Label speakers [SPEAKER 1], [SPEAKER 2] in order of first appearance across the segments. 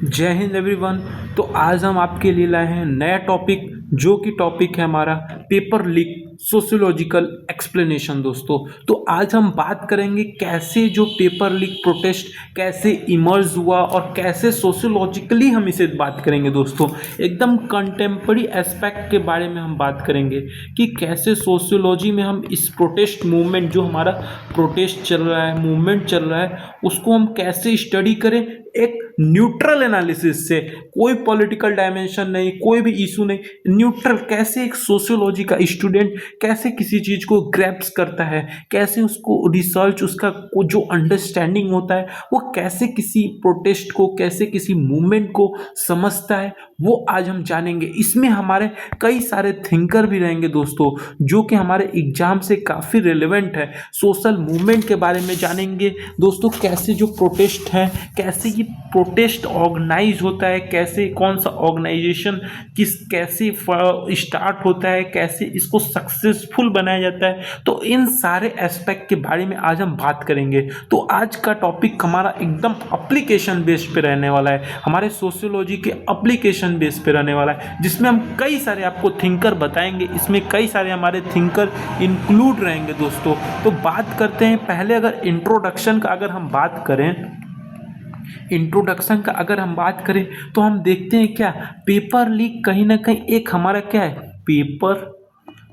[SPEAKER 1] जय हिंद एवरीवन। तो आज हम आपके लिए लाए हैं नया टॉपिक, जो कि टॉपिक है हमारा पेपर लीक सोशियोलॉजिकल एक्सप्लेनेशन। दोस्तों, तो आज हम बात करेंगे कैसे जो पेपर लीक प्रोटेस्ट कैसे इमर्ज हुआ और कैसे सोशियोलॉजिकली हम इसे बात करेंगे। दोस्तों, एकदम कंटेम्पररी एस्पेक्ट के बारे में हम बात करेंगे कि कैसे सोशियोलॉजी में हम इस प्रोटेस्ट मूवमेंट, जो हमारा प्रोटेस्ट चल रहा है, मूवमेंट चल रहा है, उसको हम कैसे स्टडी करें एक न्यूट्रल एनालिसिस से। कोई पॉलिटिकल डायमेंशन नहीं, कोई भी इशू नहीं, न्यूट्रल। कैसे एक सोशियोलॉजी का स्टूडेंट कैसे किसी चीज को ग्रैप्स करता है, कैसे उसको रिसर्च, उसका जो अंडरस्टैंडिंग होता है, वो कैसे किसी प्रोटेस्ट को, कैसे किसी मूवमेंट को समझता है, वो आज हम जानेंगे। इसमें हमारे कई सारे थिंकर भी रहेंगे दोस्तों, जो कि हमारे एग्जाम से काफ़ी रिलेवेंट है। सोशल मूवमेंट के बारे में जानेंगे दोस्तों, कैसे जो प्रोटेस्ट है, कैसे ये प्रोटेस्ट ऑर्गेनाइज होता है, कैसे कौन सा ऑर्गेनाइजेशन कैसे स्टार्ट होता है, कैसे इसको सक्सेसफुल बनाया जाता है। तो इन सारे एस्पेक्ट के बारे में आज हम बात करेंगे। तो आज का टॉपिक हमारा एकदम एप्लीकेशन बेस्ड पे रहने वाला है, हमारे सोशियोलॉजी के एप्लीकेशन बेस पे रहने वाला है, जिसमें हम कई सारे आपको थिंकर बताएंगे। इसमें कई सारे हमारे थिंकर इंक्लूड रहेंगे दोस्तों। तो बात करते हैं पहले, अगर इंट्रोडक्शन का अगर हम बात करें तो हम देखते हैं क्या पेपर लीक कहीं ना कहीं एक हमारा क्या है, पेपर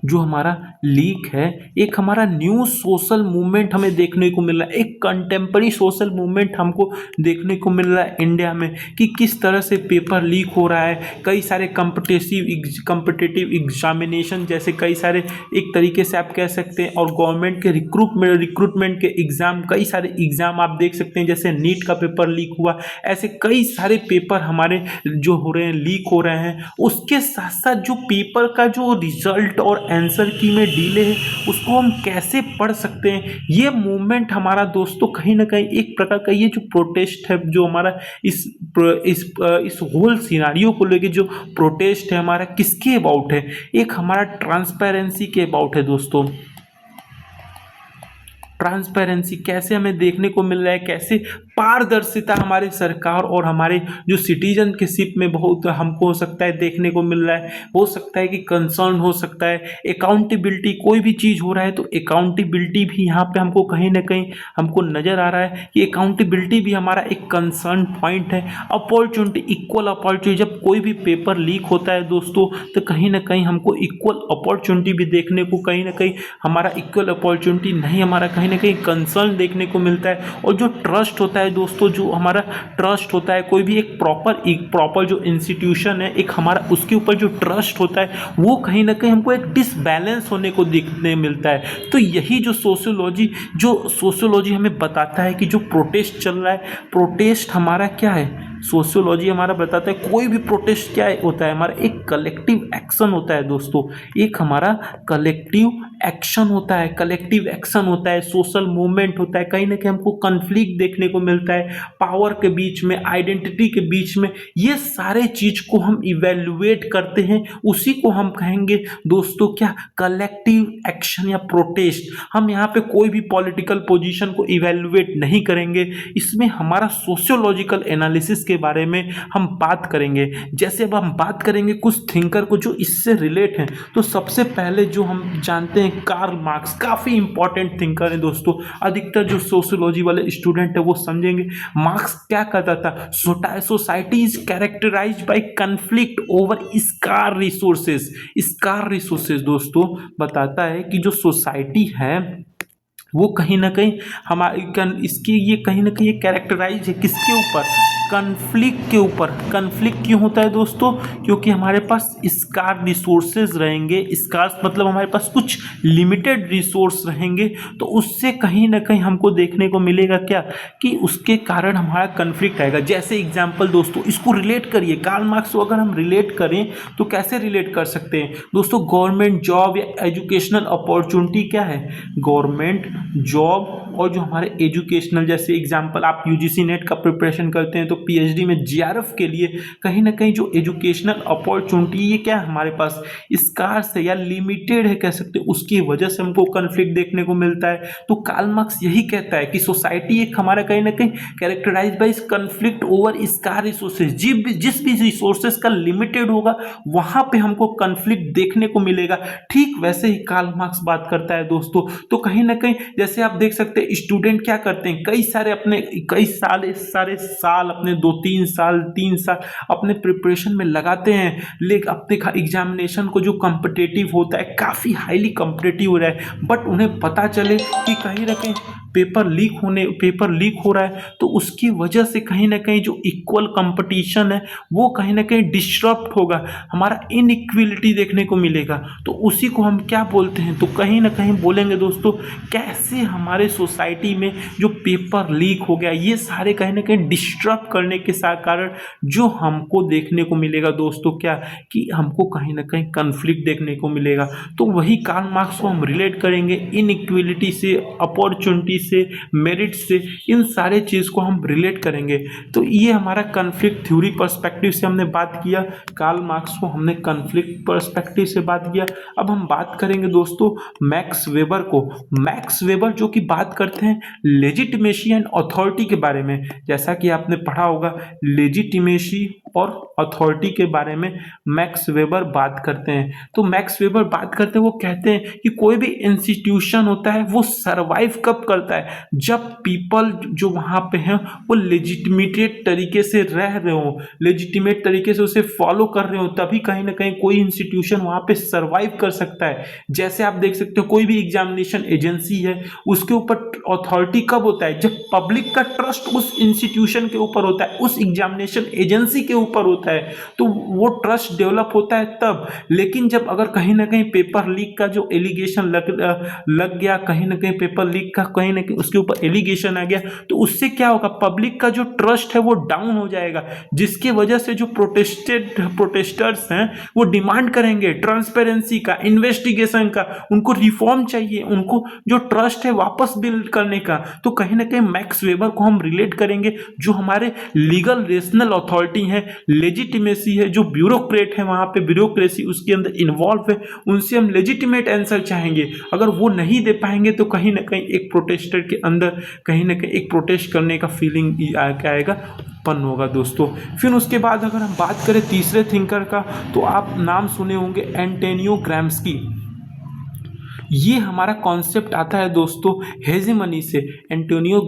[SPEAKER 1] जो हमारा लीक है एक हमारा न्यू सोशल मूवमेंट हमें देखने को मिल रहा है। एक कंटेम्पररी सोशल मूवमेंट हमको देखने को मिल रहा है इंडिया में, कि किस तरह से पेपर लीक हो रहा है। कई सारे कॉम्पिटिटिव एग्जामिनेशन जैसे कई सारे, एक तरीके से आप कह सकते हैं, और गवर्नमेंट के रिक्रूटमेंट के एग्ज़ाम, कई सारे एग्ज़ाम आप देख सकते हैं, जैसे नीट का पेपर लीक हुआ। ऐसे कई सारे पेपर हमारे जो हो रहे हैं, लीक हो रहे हैं। उसके साथ साथ जो पेपर का जो रिजल्ट और आंसर की में डिले है, उसको हम कैसे पढ़ सकते हैं। ये मूवमेंट हमारा दोस्तों कहीं ना कहीं एक प्रकार का ये जो प्रोटेस्ट है, जो हमारा इस होल सिनारियो को लेके जो प्रोटेस्ट है हमारा, किसके अबाउट है, एक हमारा ट्रांसपेरेंसी के अबाउट है दोस्तों। ट्रांसपेरेंसी कैसे हमें देखने को मिल रहा है, कैसे पारदर्शिता हमारे सरकार और हमारे जो सिटीजन के शिप में बहुत हमको हो सकता है देखने को मिल रहा है। हो सकता है कि कंसर्न हो सकता है, अकाउंटेबिलिटी, कोई भी चीज़ हो रहा है तो अकाउंटेबिलिटी भी यहाँ पे हमको कहीं ना कहीं हमको नज़र आ रहा है कि अकाउंटेबिलिटी भी हमारा एक कंसर्न पॉइंट है। अपॉर्चुनिटी, इक्वल अपॉर्चुनिटी, जब कोई भी पेपर लीक होता है दोस्तों, तो कहीं ना कहीं हमको इक्वल अपॉर्चुनिटी भी देखने को, कहीं ना कहीं हमारा इक्वल अपॉर्चुनिटी नहीं, हमारा कहीं ना कहीं कंसर्न देखने को मिलता है। और जो ट्रस्ट होता है दोस्तों, जो हमारा ट्रस्ट होता है, कोई भी एक प्रॉपर जो इंस्टीट्यूशन है, एक हमारा उसके ऊपर जो ट्रस्ट होता है, वो कहीं ना कहीं हमको एक डिसबैलेंस होने को देखने मिलता है। तो यही जो सोशियोलॉजी हमें बताता है कि जो प्रोटेस्ट चल रहा है, प्रोटेस्ट हमारा क्या है, सोशियोलॉजी हमारा बताता है कोई भी प्रोटेस्ट क्या होता है, हमारा एक कलेक्टिव एक्शन होता है दोस्तों। एक हमारा कलेक्टिव एक्शन होता है, सोशल मूवमेंट होता है। कहीं ना कहीं हमको कन्फ्लिक्ट देखने को मिलता है पावर के बीच में, आइडेंटिटी के बीच में। ये सारे चीज को हम इवेल्युएट करते हैं, उसी को हम कहेंगे दोस्तों क्या, कलेक्टिव एक्शन या प्रोटेस्ट। हम यहाँ पे कोई भी पॉलिटिकल पोजीशन को इवेल्युएट नहीं करेंगे, इसमें हमारा सोशियोलॉजिकल एनालिसिस के बारे में हम बात करेंगे। जैसे अब हम बात करेंगे कुछ थिंकर को जो इससे रिलेट हैं, तो सबसे पहले जो हम जानते हैं, कार्ल मार्क्स, काफ़ी इंपॉर्टेंट थिंकर है दोस्तों। अधिकतर जो सोशियोलॉजी वाले स्टूडेंट है वो समझेंगे। मार्क्स क्या कहता था, society is characterized by conflict over scarce resources दोस्तों बताता है कि जो सोसाइटी है वो कहीं ना कहीं ये कहीं ना कहीं कैरेक्टराइज है किसके ऊपर, कन्फ्लिक्ट के ऊपर। कन्फ्लिक्ट क्यों होता है दोस्तों, क्योंकि हमारे पास स्कार्स रिसोर्सेज रहेंगे। स्कार्स मतलब हमारे पास कुछ लिमिटेड रिसोर्स रहेंगे, तो उससे कहीं ना कहीं हमको देखने को मिलेगा क्या, कि उसके कारण हमारा कन्फ्लिक्ट आएगा। जैसे एग्जाम्पल दोस्तों, इसको रिलेट करिए, कार्ल मार्क्स को अगर हम रिलेट करें तो कैसे रिलेट कर सकते हैं दोस्तों। गवर्नमेंट जॉब या एजुकेशनल अपॉर्चुनिटी क्या है, गवर्नमेंट जॉब और जो हमारे एजुकेशनल, जैसे एग्जांपल आप यूजीसी नेट का प्रिपरेशन करते हैं तो पीएचडी में जीआरएफ के लिए कहीं ना कहीं जो एजुकेशनल अपॉर्चुनिटी ये क्या है हमारे पास स्कार्स है या लिमिटेड है कह सकते हैं, उसकी वजह से हमको कन्फ्लिक्ट देखने को मिलता है। तो कार्ल मार्क्स यही कहता है कि सोसाइटी एक हमारा कहीं ना कहीं characterize by conflict over scarce resources. जिस भी रिसोर्सेज का लिमिटेड होगा वहां पे हमको कन्फ्लिक्ट देखने को मिलेगा। ठीक वैसे ही कार्ल मार्क्स बात करता है दोस्तों। तो कहीं ना कहीं जैसे आप देख सकते हैं स्टूडेंट क्या करते हैं, कई सारे साल अपने 2-3 साल 3 साल अपने प्रिपरेशन में लगाते हैं, लेकिन अपने एग्जामिनेशन को जो कॉम्पिटिटिव होता है काफ़ी हाईली कॉम्पिटिटिव हो रहा है, बट उन्हें पता चले कि कहीं ना कहीं पेपर लीक हो रहा है तो उसकी वजह से कहीं ना कहीं जो इक्वल कंपटीशन है वो कहीं ना कहीं डिस्टर्ब होगा, हमारा इनइक्वलिटी देखने को मिलेगा। तो उसी को हम क्या बोलते हैं, तो कहीं ना कहीं बोलेंगे दोस्तों कैसे हमारे सोसाइटी में जो पेपर लीक हो गया ये सारे कहीं ना कहीं डिस्टर्ब करने के कारण जो हमको देखने को मिलेगा दोस्तों क्या कि हमको कहीं ना कहीं कन्फ्लिक्ट देखने को मिलेगा। तो वही कार्ल मार्क्स को हम रिलेट करेंगे इनइक्वलिटी से, अपॉर्चुनिटी से, मेरिट से, इन सारे चीज़ को हम रिलेट करेंगे। तो ये हमारा कन्फ्लिक्ट थ्योरी पर्सपेक्टिव से हमने बात किया, कार्ल मार्क्स को हमने कन्फ्लिक्ट पर्सपेक्टिव से बात किया। अब हम बात करेंगे दोस्तों मैक्स वेबर को। मैक्स वेबर जो कि बात करते हैं लेजिटिमेसी एंड अथॉरिटी के बारे में। जैसा कि आपने पढ़ा होगा लेजिटिमेसी और अथॉरिटी के बारे में मैक्स वेबर बात करते हैं। तो मैक्स वेबर बात करते हैं, वो कहते हैं कि कोई भी इंस्टीट्यूशन होता है वो सरवाइव कब करता है, जब पीपल जो वहाँ पे हैं वो लेजिटिमेटेड तरीके से रह रहे हो, लेजिटिमेट तरीके से उसे फॉलो कर रहे हो, तभी कहीं ना कहीं कोई इंस्टीट्यूशन वहाँ पे सरवाइव कर सकता है। जैसे आप देख सकते हो कोई भी एग्जामिनेशन एजेंसी है उसके ऊपर अथॉरिटी कब होता है, जब पब्लिक का ट्रस्ट उस इंस्टीट्यूशन के ऊपर होता है, उस एग्जामिनेशन एजेंसी के ऊपर होता है, तो वो ट्रस्ट डेवलप होता है तब। लेकिन जब अगर कहीं ना कहीं पेपर लीक का जो एलिगेशन लग गया, कहीं ना कहीं पेपर लीक का कहीं ना कहीं उसके ऊपर एलिगेशन आ गया, तो उससे क्या होगा, पब्लिक का जो ट्रस्ट है वो डाउन हो जाएगा, जिसकी वजह से जो प्रोटेस्टर्स हैं वो डिमांड करेंगे ट्रांसपेरेंसी का, इन्वेस्टिगेशन का, उनको रिफॉर्म चाहिए, उनको जो ट्रस्ट है वापस बिल्ड करने का। तो कहीं ना कहीं मैक्स वेबर को हम रिलेट करेंगे जो हमारे लीगल रेशनल अथॉरिटी है, लेजिटिमेसी है, जो ब्यूरोक्रेट है वहाँ पे ब्यूरोक्रेसी उसके अंदर इन्वॉल्व है, उनसे हम लेजिटिमेट आंसर चाहेंगे। अगर वो नहीं दे पाएंगे तो कहीं ना कहीं एक प्रोटेस्टर के अंदर कहीं ना कहीं एक प्रोटेस्ट करने का फीलिंग क्या आएगा, उत्पन्न होगा दोस्तों। फिर उसके बाद अगर हम बात करें तीसरे थिंकर का, तो आप नाम सुने होंगे एंटोनियो ग्राम्स्की। ये हमारा कॉन्सेप्ट आता है दोस्तों हेजेमनी से। एंटोनियो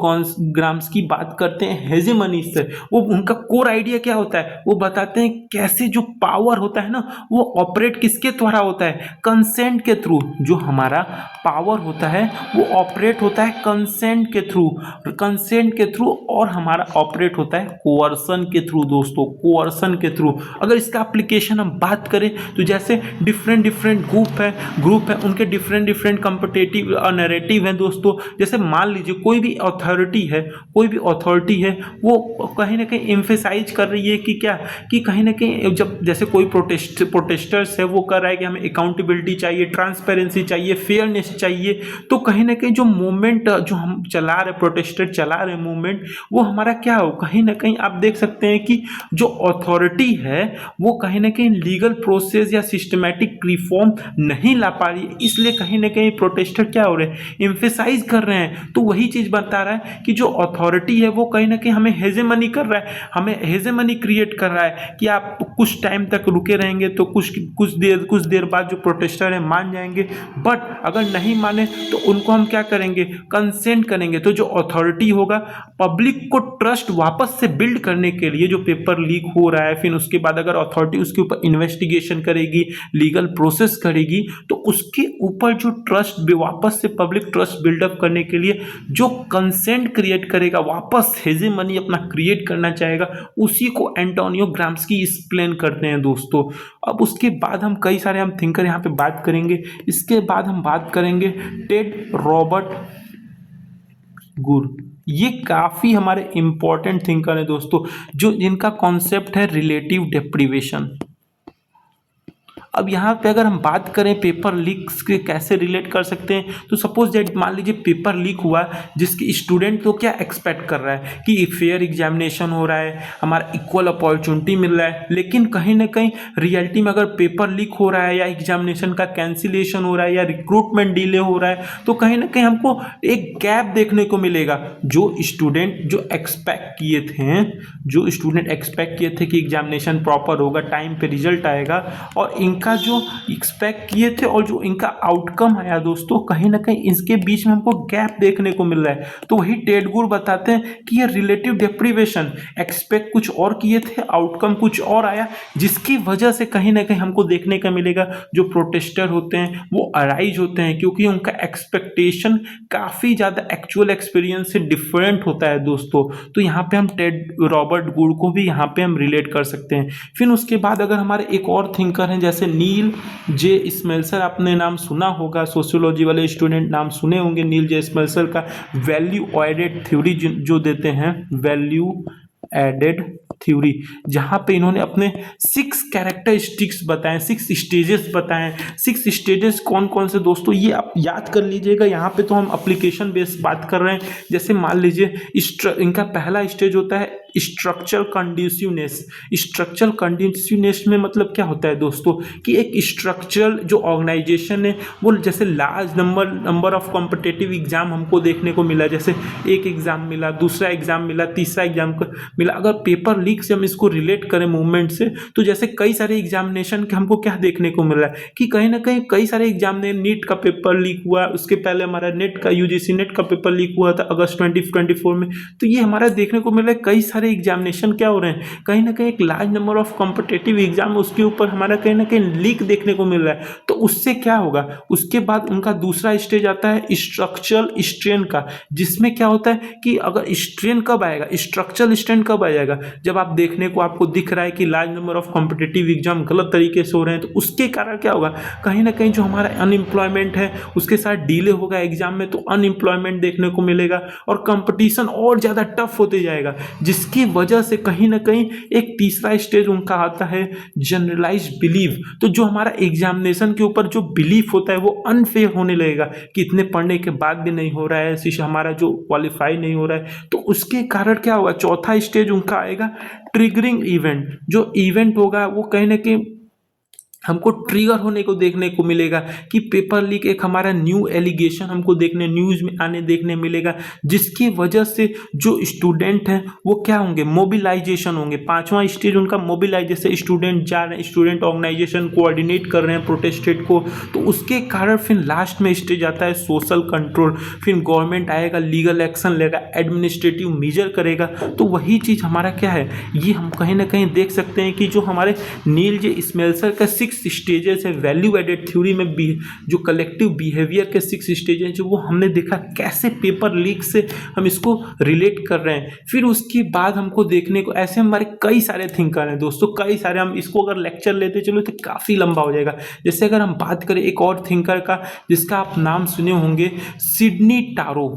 [SPEAKER 1] ग्राम्स्की बात करते हैं हेजेमनी से। वो उनका कोर आइडिया क्या होता है, वो बताते हैं कैसे जो पावर होता है ना वो ऑपरेट किसके द्वारा होता है, कंसेंट के थ्रू। जो हमारा पावर होता है वो ऑपरेट होता है कंसेंट के थ्रू, और हमारा ऑपरेट होता है कोअर्सन के थ्रू दोस्तों, कोअर्सन के थ्रू। अगर इसका एप्लीकेशन हम बात करें तो जैसे डिफरेंट ग्रुप है उनके डिफरेंट कॉम्पिटिटिव नैरेटिव हैं दोस्तों। जैसे मान लीजिए कोई भी अथॉरिटी है वो कहीं ना कहीं एम्फेसाइज कर रही है कि क्या कि कहीं ना कहीं जब जैसे कोई प्रोटेस्टर्स है वो कर रहा है कि हमें अकाउंटेबिलिटी चाहिए, ट्रांसपेरेंसी चाहिए, फेयरनेस चाहिए। तो कहीं ना कहीं जो मूवमेंट जो हम चला रहे, प्रोटेस्टर चला रहे मूवमेंट, वो हमारा क्या हो, कहीं ना कहीं आप देख सकते हैं कि जो अथॉरिटी है वो कहीं ना कहीं लीगल प्रोसेस या सिस्टमैटिक रिफॉर्म नहीं ला पा रही है, इसलिए कहीं ना कहीं प्रोटेस्टर क्या हो रहे हैं, एम्फेसाइज कर रहे हैं। तो वही चीज़ बता रहा है कि जो अथॉरिटी है वो कहीं ना कहीं हमें हेजेमनी कर रहा है, हमें हेजेमनी क्रिएट कर रहा है कि आप कुछ टाइम तक रुके रहेंगे तो कुछ देर बाद जो प्रोटेस्टर है मान जाएंगे, बट अगर नहीं माने तो उनको हम क्या करेंगे, कंसेंट करेंगे। तो जो अथॉरिटी होगा पब्लिक को ट्रस्ट वापस से बिल्ड करने के लिए, जो पेपर लीक हो रहा है फिर उसके बाद अगर अथॉरिटी उसके ऊपर इन्वेस्टिगेशन करेगी, लीगल प्रोसेस करेगी, तो उसके ऊपर जो ट्रस्ट वापस से पब्लिक ट्रस्ट बिल्डअप करने के लिए जो कंसेंट क्रिएट करेगा, वापस हेजेमनी अपना क्रिएट करना चाहेगा, उसी को एंटोनियो ग्राम्स्की एक्सप्लेन करते हैं दोस्तों। अब उसके बाद हम कई सारे हम थिंकर यहाँ पे बात करेंगे। इसके बाद हम बात करेंगे टेड रॉबर्ट गुर। ये काफ़ी हमारे इंपॉर्टेंट थिंकर है दोस्तों, जो जिनका कॉन्सेप्ट है रिलेटिव डेप्रिवेशन। अब यहाँ पे अगर हम बात करें पेपर लीक्स के कैसे रिलेट कर सकते हैं, तो सपोज दैट मान लीजिए पेपर लीक हुआ, जिसकी स्टूडेंट तो क्या एक्सपेक्ट कर रहा है कि फेयर एग्जामिनेशन हो रहा है, हमारा इक्वल अपॉर्चुनिटी मिल रहा है, लेकिन कहीं ना कहीं रियलिटी में अगर पेपर लीक हो रहा है या एग्जामिनेशन का कैंसिलेशन हो रहा है या रिक्रूटमेंट डिले हो रहा है, तो कहीं ना कहीं हमको एक गैप देखने को मिलेगा। जो स्टूडेंट एक्सपेक्ट किए थे कि एग्जामिनेशन प्रॉपर होगा, टाइम पे रिजल्ट आएगा, और इनका जो एक्सपेक्ट किए थे और जो इनका आउटकम आया दोस्तों, कहीं ना कहीं इसके बीच में हमको गैप देखने को मिल रहा है। तो वही टेड गुड बताते हैं कि ये रिलेटिव डेप्रीवेशन, एक्सपेक्ट कुछ और किए थे, आउटकम कुछ और आया, जिसकी वजह से कहीं ना कहीं हमको देखने का मिलेगा जो प्रोटेस्टर होते हैं वो अराइज होते हैं, क्योंकि उनका एक्सपेक्टेशन काफ़ी ज़्यादा एक्चुअल एक्सपीरियंस से डिफरेंट होता है दोस्तों। तो यहाँ पे हम टेड रॉबर्ट गुड को भी यहाँ पे हम रिलेट कर सकते हैं। फिर उसके बाद अगर हमारे एक और थिंकर हैं जैसे नील जे स्मेल्सर, आपने नाम सुना होगा, सोशियोलॉजी वाले स्टूडेंट नाम सुने होंगे नील जे स्मेल्सर का वैल्यू एडेड थ्योरी जो देते हैं, वैल्यू एडेड थ्योरी, जहाँ पे इन्होंने अपने 6 कैरेक्टरिस्टिक्स बताएं, 6 स्टेजेस बताएं। 6 स्टेजेस कौन कौन से दोस्तों, ये आप याद कर लीजिएगा। यहाँ पे तो हम एप्लीकेशन बेस्ड बात कर रहे हैं। जैसे मान लीजिए इनका पहला स्टेज होता है स्ट्रक्चरल कंड्यूसिवनेस। स्ट्रक्चरल कंड्यूसिवनेस में मतलब क्या होता है दोस्तों कि एक स्ट्रक्चरल जो ऑर्गेनाइजेशन है वो, जैसे large number of competitive exam हमको देखने को मिला, जैसे एक एग्जाम मिला, दूसरा एग्जाम मिला, तीसरा एग्जाम मिला। अगर पेपर लीक से हम इसको रिलेट करें मूवमेंट से, तो जैसे कई सारे एग्जामिनेशन के हमको क्या देखने को मिल रहा है कि कहीं ना कहीं कई सारे एग्जाम ने, नीट का पेपर लीक हुआ, उसके पहले हमारा नेट का यूजीसी नेट का पेपर लीक हुआ था अगस्त 2024 में। तो ये हमारा देखने को मिल रहा है कई सारे एग्जामिनेशन क्या हो रहे हैं, कहीं ना कहीं एक large number of competitive exam उसके ऊपर हमारा कहीं ना कहीं लीक देखने को मिल रहा है। तो उससे क्या होगा, उसके बाद उनका दूसरा स्टेज आता है स्ट्रक्चरल स्ट्रेन का, जिसमें क्या होता है कि अगर स्ट्रेन कब आएगा, स्ट्रक्चरल स्ट्रेन कब आ जाएगा, जब आप देखने को आपको दिख रहा है कि large number of competitive exam गलत तरीके से हो रहे हैं, तो उसके कारण क्या होगा, कहीं ना कहीं जो हमारा अनएम्प्लॉयमेंट है उसके साथ डिले होगा एग्जाम में, तो अनएम्प्लॉयमेंट देखने को मिलेगा और कंपटीशन और ज़्यादा टफ होते जाएगा, जिसकी वजह से कहीं ना कहीं एक तीसरा स्टेज उनका आता है जनरलाइज बिलीव। तो जो हमारा एग्जामिनेशन के ऊपर जो बिलीफ होता है वो अनफेयर होने लगेगा कि इतने पढ़ने के बाद भी नहीं हो रहा है, हमारा जो क्वालिफाई नहीं हो रहा है। तो उसके कारण क्या होगा, चौथा स्टेज उनका आएगा ट्रिगरिंग इवेंट। जो इवेंट होगा वो कहीं ना कहीं हमको ट्रिगर होने को देखने को मिलेगा कि पेपर लीक एक हमारा न्यू एलिगेशन हमको न्यूज़ में देखने मिलेगा, जिसकी वजह से जो स्टूडेंट हैं वो क्या होंगे, मोबिलाइजेशन होंगे। पांचवा स्टेज उनका मोबिलाइजेशन, स्टूडेंट जा रहे हैं, स्टूडेंट ऑर्गेनाइजेशन कोऑर्डिनेट कर रहे हैं प्रोटेस्टेड को, तो उसके कारण फिर लास्ट में स्टेज आता है सोशल कंट्रोल। फिर गवर्नमेंट आएगा, लीगल एक्शन लेगा, एडमिनिस्ट्रेटिव मेजर करेगा। तो वही चीज़ हमारा क्या है, ये हम कहीं ना कहीं देख सकते हैं कि जो हमारे नील जे स्मेल्सर का 6 स्टेजेस है वैल्यू एडेड थ्योरी में भी, जो कलेक्टिव बिहेवियर के 6 स्टेजेस जो वो हमने देखा कैसे पेपर लीक से हम इसको रिलेट कर रहे हैं। फिर उसके बाद हमको देखने को ऐसे हमारे कई सारे थिंकर हैं दोस्तों, कई सारे, हम इसको अगर लेक्चर लेते चलो तो काफ़ी लंबा हो जाएगा। जैसे अगर हम बात करें एक और थिंकर का जिसका आप नाम सुने होंगे, सिडनी टारो।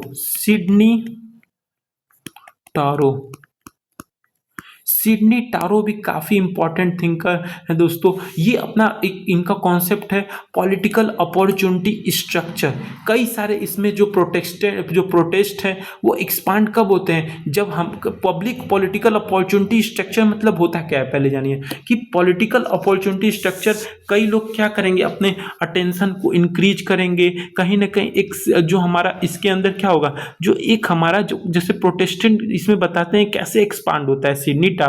[SPEAKER 1] सिडनी टारो भी काफ़ी इंपॉर्टेंट थिंकर है दोस्तों। ये अपना एक इनका कॉन्सेप्ट है पॉलिटिकल अपॉर्चुनिटी स्ट्रक्चर। कई सारे इसमें जो प्रोटेस्ट है वो एक्सपांड कब होते हैं, जब हम पब्लिक पॉलिटिकल अपॉर्चुनिटी स्ट्रक्चर मतलब होता क्या है, पहले जानिए कि पॉलिटिकल अपॉर्चुनिटी स्ट्रक्चर, कई लोग क्या करेंगे, अपने अटेंशन को इंक्रीज करेंगे, कहीं ना कहीं एक जो हमारा इसके अंदर क्या होगा, जो एक हमारा जो जैसे प्रोटेस्टेंट इसमें बताते हैं कैसे एक्सपांड होता है, सिडनी टारो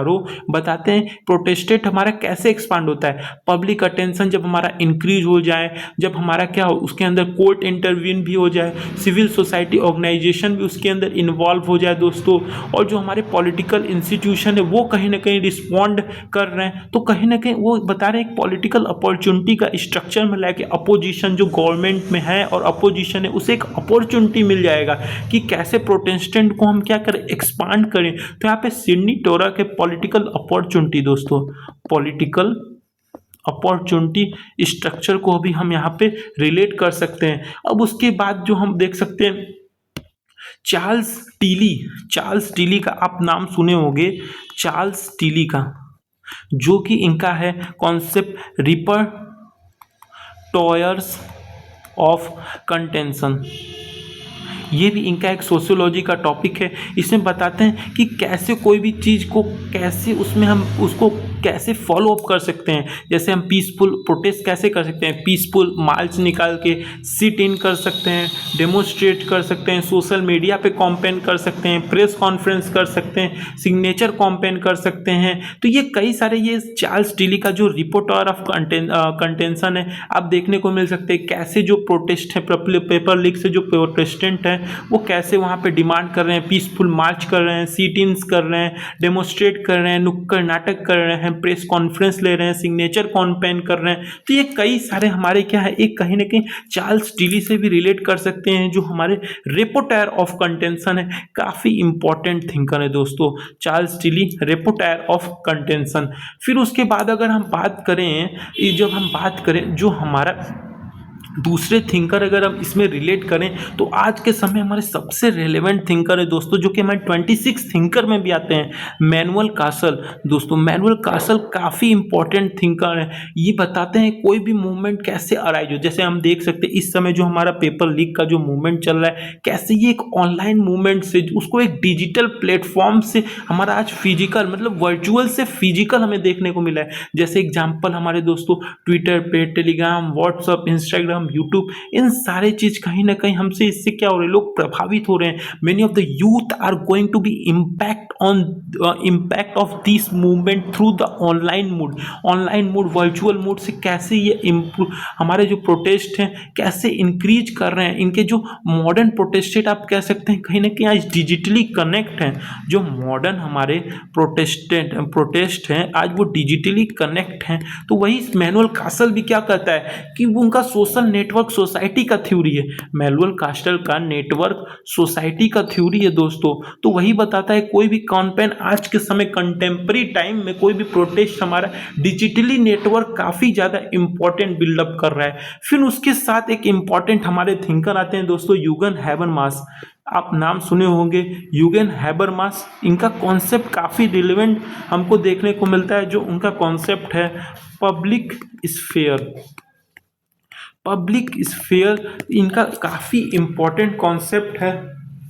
[SPEAKER 1] बताते हैं प्रोटेस्टेंट हमारा कैसे एक्सपांड होता है। पब्लिक अटेंशन जब हमारा इंक्रीज हो जाए, जब हमारा क्या हो, उसके अंदर कोर्ट इंटरवीन भी हो जाए, सिविल सोसाइटी ऑर्गेनाइजेशन भी उसके अंदर इन्वॉल्व हो जाए दोस्तों, और जो हमारे पॉलिटिकल इंस्टीट्यूशन है वो कहीं ना कहीं रिस्पॉन्ड कर रहे हैं, तो कहीं ना कहीं वो बता रहे हैं एक पॉलिटिकल अपॉर्चुनिटी का स्ट्रक्चर में लाके अपोजिशन जो गवर्नमेंट में है और अपोजिशन है उसे एक अपॉर्चुनिटी मिल जाएगा कि कैसे प्रोटेस्टेंट को हम क्या करें, एक्सपांड करें। तो यहाँ पे सिडनी टोरा के पॉलिटिकल अपॉर्चुनिटी दोस्तों, पॉलिटिकल अपॉर्चुनिटी स्ट्रक्चर को भी हम यहाँ पे रिलेट कर सकते हैं। अब उसके बाद जो हम देख सकते हैं चार्ल्स टीली का आप नाम सुने होंगे, चार्ल्स टीली का, जो कि इनका है कॉन्सेप्ट टॉयर्स ऑफ कंटेंशन। ये भी इनका एक सोशियोलॉजी का टॉपिक है। इसमें बताते हैं कि कैसे कोई भी चीज़ को कैसे उसमें हम उसको कैसे फॉलो अप कर सकते हैं। जैसे हम पीसफुल प्रोटेस्ट कैसे कर सकते हैं, पीसफुल मार्च निकाल के सिट इन कर सकते हैं, डेमोस्ट्रेट कर सकते हैं, सोशल मीडिया पे कैंपेन कर सकते हैं, प्रेस कॉन्फ्रेंस कर सकते हैं, सिग्नेचर कैंपेन कर सकते हैं। तो ये कई सारे ये चार्ल्स टिली का जो रिपोर्टर ऑफ कंटेंशन है आप देखने को मिल सकते हैं। कैसे जो प्रोटेस्ट है पेपर लीक से जो प्रोटेस्टेंट है वो कैसे वहाँ पे डिमांड कर रहे हैं, पीसफुल मार्च कर रहे हैं, सीट इन्स कर रहे हैं, डेमोस्ट्रेट कर रहे हैं, नुक्कड़ नाटक कर रहे हैं, प्रेस कॉन्फ्रेंस ले रहे हैं, सिग्नेचर कैंपेन कर रहे हैं। तो ये कई सारे हमारे क्या है एक कहीं ना कहीं चार्ल्स टिली से भी रिलेट कर सकते हैं, जो हमारे रिपोर्टर ऑफ कंटेंशन है। काफ़ी इंपॉर्टेंट थिंकर है दोस्तों Charles Tilly, reporter of contention. फिर उसके बाद अगर हम बात करें, जब हम बात करें जो हमारा दूसरे थिंकर अगर हम इसमें रिलेट करें तो आज के समय हमारे सबसे रेलेवेंट थिंकर है दोस्तों, जो कि हमारे 26 थिंकर में भी आते हैं, मैनुअल कासल। दोस्तों मैनुअल कासल काफ़ी इंपॉर्टेंट थिंकर है। ये बताते हैं कोई भी मूवमेंट कैसे अराइज हो। जैसे हम देख सकते हैं इस समय जो हमारा पेपर लीक का जो मूवमेंट चल रहा है, कैसे ये एक ऑनलाइन मूवमेंट से उसको एक डिजिटल प्लेटफॉर्म से हमारा आज फिजिकल मतलब वर्चुअल से फिजिकल हमें देखने को मिला है। जैसे एग्जाम्पल हमारे दोस्तों ट्विटर पे, टेलीग्राम, व्हाट्सअप, इंस्टाग्राम, यूट्यूब, इन सारे चीज कहीं ना कहीं हमसे इससे क्या हो रहे हैं, लोग प्रभावित हो रहे हैं। Many of the youth are going to be impact of this movement through the online mode virtual mode से कैसे ये इम्प्रूव हमारे जो प्रोटेस्ट हैं कैसे इंक्रीज कर रहे हैं। इनके जो मॉडर्न प्रोटेस्टेड आप कह सकते हैं कहीं ना कहीं आज डिजिटली कनेक्ट हैं। जो मॉडर्न हमारे प्रोटेस्ट हैं आज वो डिजिटली कनेक्ट हैं। तो वही मैनुअल कासल भी क्या कहता है कि वो उनका सोशल नेटवर्क सोसाइटी का थ्योरी है। मैनुअल कास्टल का नेटवर्क सोसाइटी का थ्योरी है दोस्तों। तो वही बताता है कोई भी कैंपेन आज के समय कंटेम्प्रेरी टाइम में कोई भी प्रोटेस्ट हमारा डिजिटली नेटवर्क काफ़ी ज़्यादा इंपॉर्टेंट बिल्डअप कर रहा है। फिर उसके साथ एक इंपॉर्टेंट हमारे थिंकर आते हैं दोस्तों, यूगन हैबरमास। आप नाम सुने होंगे यूगन हैबरमास। इनका कॉन्सेप्ट काफ़ी रिलेवेंट हमको देखने को मिलता है। जो उनका कॉन्सेप्ट है पब्लिक स्फेयर, पब्लिक स्फेयर इनका काफ़ी इम्पॉर्टेंट कॉन्सेप्ट है,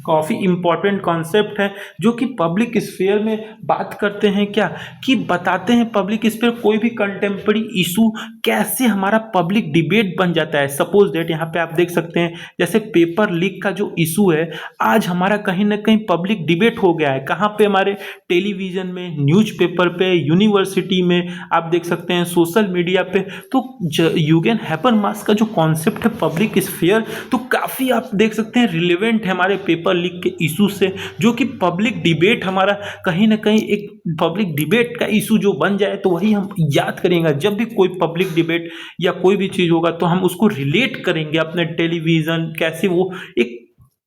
[SPEAKER 1] काफ़ी इम्पॉर्टेंट कॉन्सेप्ट है। जो कि पब्लिक स्फेयर में बात करते हैं क्या कि बताते हैं पब्लिक स्फेयर कोई भी कंटेम्प्रेरी इशू कैसे हमारा पब्लिक डिबेट बन जाता है। सपोज दैट यहाँ पे आप देख सकते हैं जैसे पेपर लीक का जो इशू है आज हमारा कहीं ना कहीं पब्लिक डिबेट हो गया है। कहाँ पे, हमारे टेलीविज़न में, न्यूज़पेपर पे, यूनिवर्सिटी में, आप देख सकते हैं सोशल मीडिया पे। तो यूगन हैबरमास का जो कॉन्सेप्ट है पब्लिक स्फेयर तो काफ़ी आप देख सकते हैं रिलेवेंट है हमारे पेपर लीक के इशू से। जो कि पब्लिक डिबेट हमारा कहीं ना कहीं एक पब्लिक डिबेट का इशू जो बन जाए तो वही हम याद करेंगे। जब भी कोई पब्लिक डिबेट या कोई भी चीज़ होगा तो हम उसको रिलेट करेंगे अपने टेलीविज़न, कैसे वो एक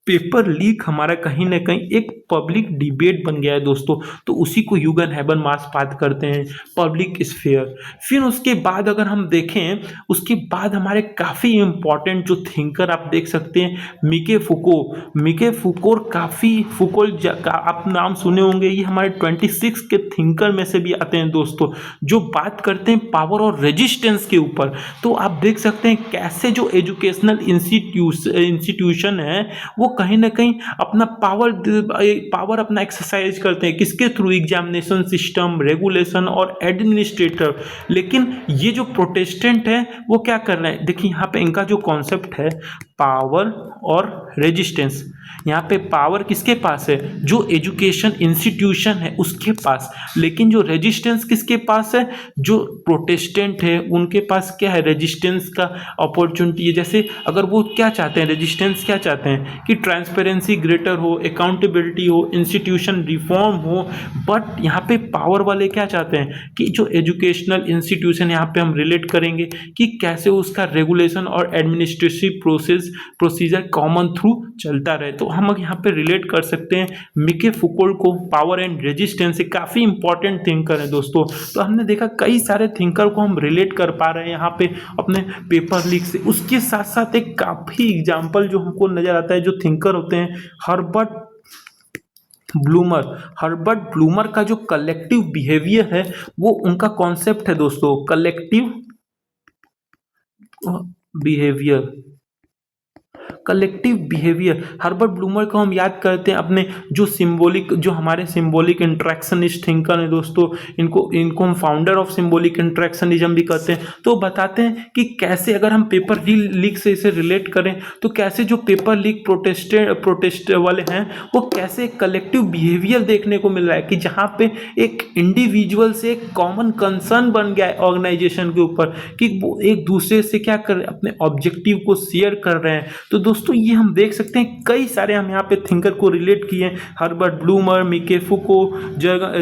[SPEAKER 1] पेपर लीक हमारा कहीं ना कहीं एक पब्लिक डिबेट बन गया है दोस्तों। तो उसी को यूगन हैबरमास बात करते हैं पब्लिक स्फीयर। फिर उसके बाद अगर हम देखें उसके बाद हमारे काफ़ी इंपॉर्टेंट जो थिंकर आप देख सकते हैं मिके फुको। मिके फुको काफ़ी फुको का आप नाम सुने होंगे। ये हमारे 26 के थिंकर में से भी आते हैं दोस्तों, जो बात करते हैं पावर और रेजिस्टेंस के ऊपर। तो आप देख सकते हैं कैसे जो एजुकेशनल इंस्टीट्यूशन है वो कहीं ना कहीं अपना पावर अपना एक्सरसाइज करते हैं किसके थ्रू, एग्जामिनेशन सिस्टम, रेगुलेशन और एडमिनिस्ट्रेटर। लेकिन ये जो प्रोटेस्टेंट है वो क्या कर रहे हैं, देखिए यहाँ पे इनका जो कॉन्सेप्ट है पावर और रेजिस्टेंस। यहाँ पे पावर किसके पास है, जो एजुकेशन इंस्टीट्यूशन है उसके पास, लेकिन जो रेजिस्टेंस किसके पास है, जो प्रोटेस्टेंट है उनके पास क्या है, रेजिस्टेंस का अपॉर्चुनिटी है। जैसे अगर वो क्या चाहते हैं, रेजिस्टेंस क्या चाहते हैं कि ट्रांसपेरेंसी ग्रेटर हो, अकाउंटेबिलिटी हो, इंस्टीट्यूशन रिफॉर्म हो। बट यहाँ पे पावर वाले क्या चाहते हैं कि जो एजुकेशनल इंस्टीट्यूशन, यहाँ पे हम रिलेट करेंगे कि कैसे उसका रेगुलेशन और एडमिनिस्ट्रेटिव प्रोसीजर कॉमन थ्रू चलता रहे। तो हम यहाँ पे रिलेट कर सकते हैं मिके फुकोल्ट को पावर एंड रेजिस्टेंस से। काफ़ी इंपॉर्टेंट थिंकर है दोस्तों। तो हमने देखा कई सारे थिंकर को हम रिलेट कर पा रहे हैं यहाँ पे अपने पेपर लीक से। उसके साथ साथ एक काफ़ी एग्जाम्पल जो हमको नज़र आता है जो थिंकर होते हैं हर्बर्ट ब्लूमर का जो कलेक्टिव बिहेवियर है वो उनका कॉन्सेप्ट है दोस्तों, collective behaviour. Collective behaviour, Herbert bloomer को हम याद करते हैं अपने जो हमारे सिंबॉलिक इंट्रैक्शनिस्ट थिंकर हैं दोस्तों, इनको हम फाउंडर ऑफ सिंबॉलिक इंट्रैक्शनिज्म भी कहते हैं। तो बताते हैं कि कैसे अगर हम पेपर लीक से इसे रिलेट करें तो कैसे जो पेपर लीक प्रोटेस्ट वाले हैं वो कैसे कलेक्टिव बिहेवियर देखने को मिल रहा है कि जहाँ पे एक इंडिविजुअल से एक कॉमन कंसर्न बन गया है ऑर्गेनाइजेशन के ऊपर कि वो एक दूसरे से क्या कर रहे हैं, अपने ऑब्जेक्टिव को शेयर कर रहे हैं। तो दोस्तों ये हम देख सकते हैं कई सारे हम यहाँ पे थिंकर को रिलेट किए हैं। हर्बर्ट ब्लूमर, मिके फुको,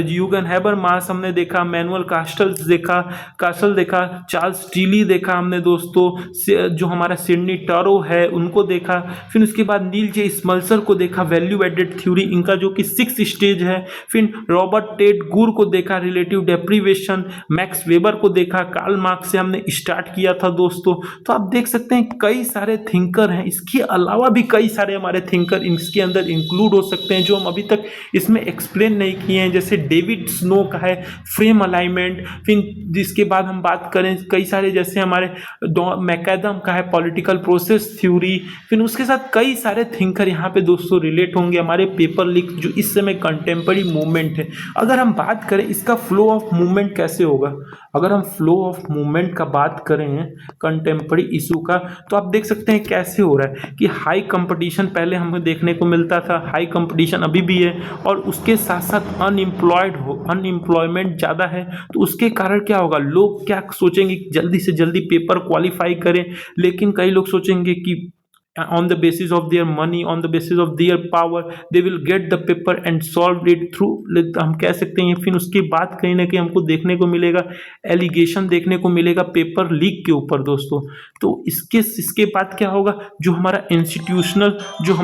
[SPEAKER 1] यूगन हैबरमास हमने देखा, मैनुअल कास्टल देखा, चार्ल्स टीली देखा हमने दोस्तों, जो हमारा सिडनी टैरो है उनको देखा। फिर उसके बाद नील जे स्मल्सर को देखा, वैल्यू एडेड थ्योरी इनका जो कि 6 स्टेज है। फिर रॉबर्ट टेड गुर को देखा, रिलेटिव डेप्रीवेशन, मैक्स वेबर को देखा, कार्ल मार्क्स से हमने स्टार्ट किया था दोस्तों। तो आप देख सकते हैं कई सारे थिंकर हैं, इसके अलावा भी कई सारे हमारे थिंकर इसके अंदर इंक्लूड हो सकते हैं जो हम अभी तक इसमें एक्सप्लेन नहीं किए हैं। जैसे डेविड स्नो का है फ्रेम अलाइनमेंट, फिर जिसके बाद हम बात करें कई सारे जैसे हमारे मैकएडम का है पॉलिटिकल प्रोसेस थ्योरी। फिर उसके साथ कई सारे थिंकर यहाँ पे दोस्तों रिलेट होंगे हमारे पेपर लीक जो इस समय कंटेम्पररी मूवमेंट है। अगर हम बात करें इसका फ्लो ऑफ मूवमेंट कैसे होगा, अगर हम फ्लो ऑफ मूवमेंट का बात करें कंटेम्पररी इशू का, तो आप देख सकते हैं कैसे हो रहा है कि हाई कंपटीशन पहले हमें देखने को मिलता था, हाई कंपटीशन अभी भी है, और उसके साथ साथ अनएम्प्लॉयमेंट ज़्यादा है। तो उसके कारण क्या होगा, लोग क्या सोचेंगे जल्दी से जल्दी पेपर क्वालिफाई करें, लेकिन कई लोग सोचेंगे कि on the basis of their money, on the basis of their power, they will get the paper and solve it through, हम कह सकते हैं। फिर उसके बाद कहीं ना कहीं हमको देखने को मिलेगा एलिगेशन देखने को मिलेगा पेपर लीक के ऊपर दोस्तों। तो इसके बाद क्या होगा, जो हमारा इंस्टीट्यूशनल जो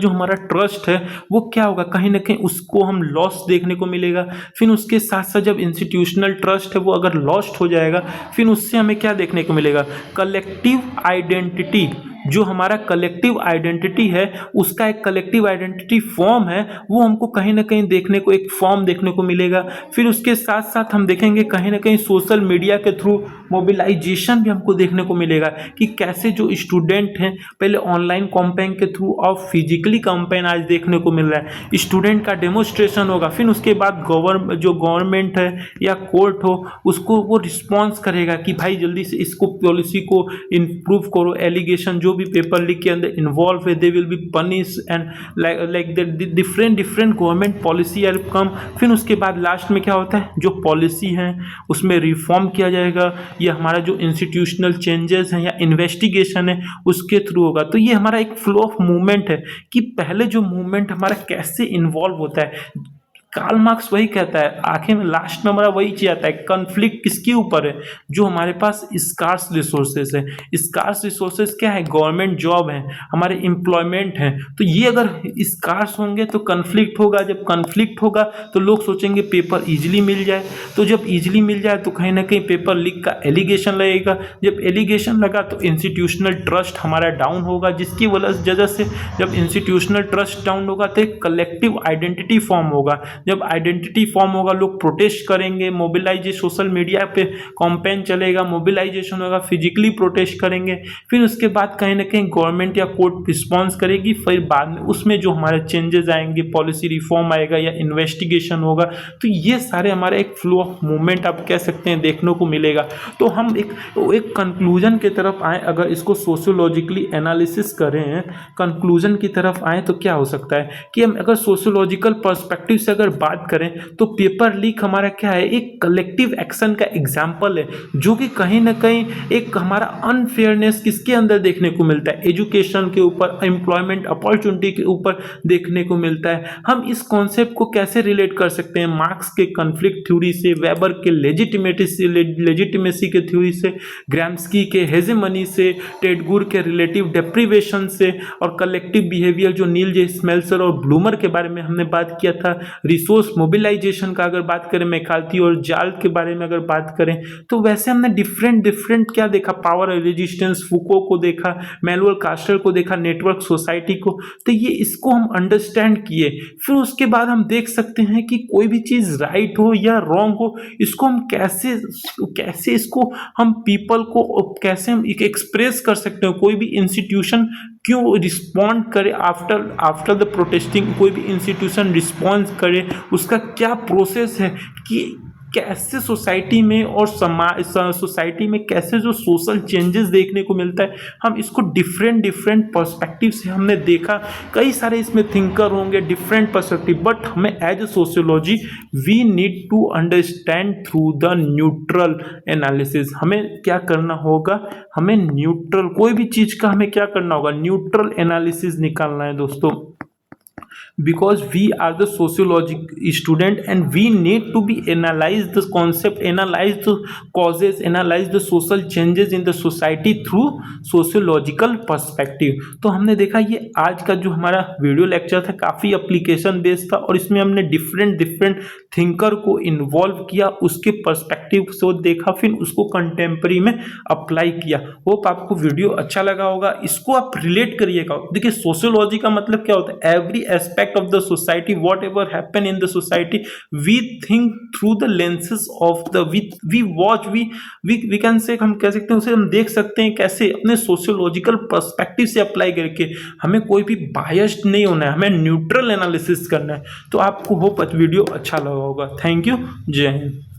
[SPEAKER 1] हमारा ट्रस्ट है वो क्या होगा, कहीं ना कहीं उसको हम लॉस देखने को मिलेगा। फिर उसके साथ साथ जब इंस्टीट्यूशनल ट्रस्ट है वो अगर लॉस्ट हो जाएगा, फिर उससे हमें क्या देखने को मिलेगा, कलेक्टिव आइडेंटिटी, जो हमारा कलेक्टिव आइडेंटिटी है उसका एक कलेक्टिव आइडेंटिटी फॉर्म है, वो हमको कहीं ना कहीं देखने को एक फॉर्म देखने को मिलेगा। फिर उसके साथ साथ हम देखेंगे कहीं ना कहीं सोशल मीडिया के थ्रू मोबिलाइजेशन भी हमको देखने को मिलेगा कि कैसे जो स्टूडेंट हैं पहले ऑनलाइन कैंपेन के थ्रू और फिजिकली कैंपेन आज देखने को मिल रहा है। स्टूडेंट का डेमोस्ट्रेशन होगा, फिर उसके बाद गवर्नमेंट है या कोर्ट हो उसको वो रिस्पॉन्स करेगा कि भाई जल्दी से इसको पॉलिसी को इम्प्रूव करो, एलिगेशन जो भी पेपर लीक के अंदर इन्वॉल्व है they will be punish and like that different government policy are come. फिर उसके बाद लास्ट में क्या होता है, जो पॉलिसी है उसमें रिफॉर्म किया जाएगा, या हमारा जो इंस्टीट्यूशनल चेंजेस हैं या इन्वेस्टिगेशन है उसके थ्रू होगा। तो ये हमारा एक फ्लो ऑफ मूवमेंट है कि पहले जो मूवमेंट हमारा कैसे इन्वॉल्व होता है। कार्ल मार्क्स वही कहता है, आखिर में लास्ट में हमारा वही चीज आता है, कन्फ्लिक्ट किसके ऊपर है, जो हमारे पास स्कार्स रिसोर्सेज है। स्कार्स रिसोर्सेज क्या है, गवर्नमेंट जॉब है, हमारे एम्प्लॉयमेंट है। तो ये अगर स्कार्स होंगे तो कन्फ्लिक्ट होगा, जब कन्फ्लिक्ट होगा तो लोग सोचेंगे पेपर इजीली मिल जाए, तो जब इजीली मिल जाए तो कहीं ना कहीं पेपर लीक का एलिगेशन लगेगा, जब एलिगेशन लगा तो इंस्टीट्यूशनल ट्रस्ट हमारा डाउन होगा, जिसकी वजह से जब इंस्टीट्यूशनल ट्रस्ट डाउन होगा तो एक कलेक्टिव आइडेंटिटी फॉर्म होगा। जब आइडेंटिटी फॉर्म होगा लोग प्रोटेस्ट करेंगे, मोबिलाइजेशन सोशल मीडिया पे कैंपेन चलेगा, मोबिलाइजेशन होगा, फिजिकली प्रोटेस्ट करेंगे। फिर उसके बाद कहीं ना कहीं गवर्नमेंट या कोर्ट रिस्पॉन्स करेगी, फिर बाद में उसमें जो हमारे चेंजेस आएंगे, पॉलिसी रिफॉर्म आएगा या इन्वेस्टिगेशन होगा। तो ये सारे हमारे एक फ्लो ऑफ मूवमेंट आप कह सकते हैं देखने को मिलेगा। तो हम एक कंक्लूजन की तरफ आए, अगर इसको सोशियोलॉजिकली एनालिसिस करें, कंक्लूजन की तरफ आए तो क्या हो सकता है कि हम अगर सोशियोलॉजिकल पर्सपेक्टिव से अगर बात करें तो पेपर लीक हमारा क्या है, एक कलेक्टिव एक्शन का एग्जाम्पल है, जो कि कहीं ना कहीं एक हमारा अनफेयरनेस किसके अंदर देखने को मिलता है, एजुकेशन के ऊपर, एम्प्लॉयमेंट अपॉर्चुनिटी के ऊपर देखने को मिलता है। हम इस कॉन्सेप्ट को कैसे रिलेट कर सकते हैं, मार्क्स के कॉन्फ्लिक्ट थ्योरी से, वेबर के लेजिटिमेसी के थ्योरी से, ग्राम्स्की के हेजेमनी से, टेड गुर के रिलेटिव डेप्रीवेशन से, और कलेक्टिव बिहेवियर जो नील जे स्मेल्सर और ब्लूमर के बारे में हमने बात किया था, रिसोर्स मोबिलाइजेशन का अगर बात करें, मैकार्थी और जाल के बारे में अगर बात करें, तो वैसे हमने डिफरेंट डिफरेंट क्या देखा, पावर रेजिस्टेंस, फूको को देखा, मैनुअल कास्टर को देखा, नेटवर्क सोसाइटी को, तो ये इसको हम अंडरस्टैंड किए। फिर उसके बाद हम देख सकते हैं कि कोई भी चीज़ राइट हो या रॉन्ग हो, इसको हम कैसे कैसे इसको हम पीपल को कैसे हम एक्सप्रेस कर सकते हैं। कोई भी इंस्टीट्यूशन क्यों रिस्पॉन्ड करे आफ्टर द प्रोटेस्टिंग, कोई भी इंस्टीट्यूशन रिस्पॉन्स करे, उसका क्या प्रोसेस है कि कैसे सोसाइटी में और समाज सोसाइटी में कैसे जो सोशल चेंजेस देखने को मिलता है, हम इसको डिफरेंट डिफरेंट पर्सपेक्टिव से हमने देखा। कई सारे इसमें थिंकर होंगे, डिफरेंट पर्सपेक्टिव, बट हमें as a sociology we need to understand through the neutral analysis. हमें क्या करना होगा, हमें न्यूट्रल, कोई भी चीज़ का हमें क्या करना होगा, न्यूट्रल एनालिसिस निकालना है दोस्तों, because we are the sociology student and we need to be analyze the concept, analyze the causes, analyze the social changes in the society through sociological perspective। तो हमने देखा ये आज का जो हमारा वीडियो लेक्चर था काफ़ी एप्लीकेशन बेस्ड था और इसमें हमने डिफरेंट डिफरेंट थिंकर को इन्वॉल्व किया, उसके पर्सपेक्टिव से देखा, फिर उसको कंटेम्प्रेरी में अप्लाई किया। होप आपको वीडियो अच्छा लगा होगा, इसको आप रिलेट करिएगा। देखिए सोशियोलॉजी का मतलब क्या होता है, every aspect of the society, whatever happen in the society, we think through the lenses of the we watch, we can say, हम कह सकते हैं उसे हम देख सकते हैं कैसे अपने सोशियोलॉजिकल पर्सपेक्टिव से अप्लाई करके। हमें कोई भी बायस्ड नहीं होना है, हमें न्यूट्रल एनालिसिस करना है। तो आपको होप वीडियो अच्छा लगा होगा। थैंक यू, जय हिंद।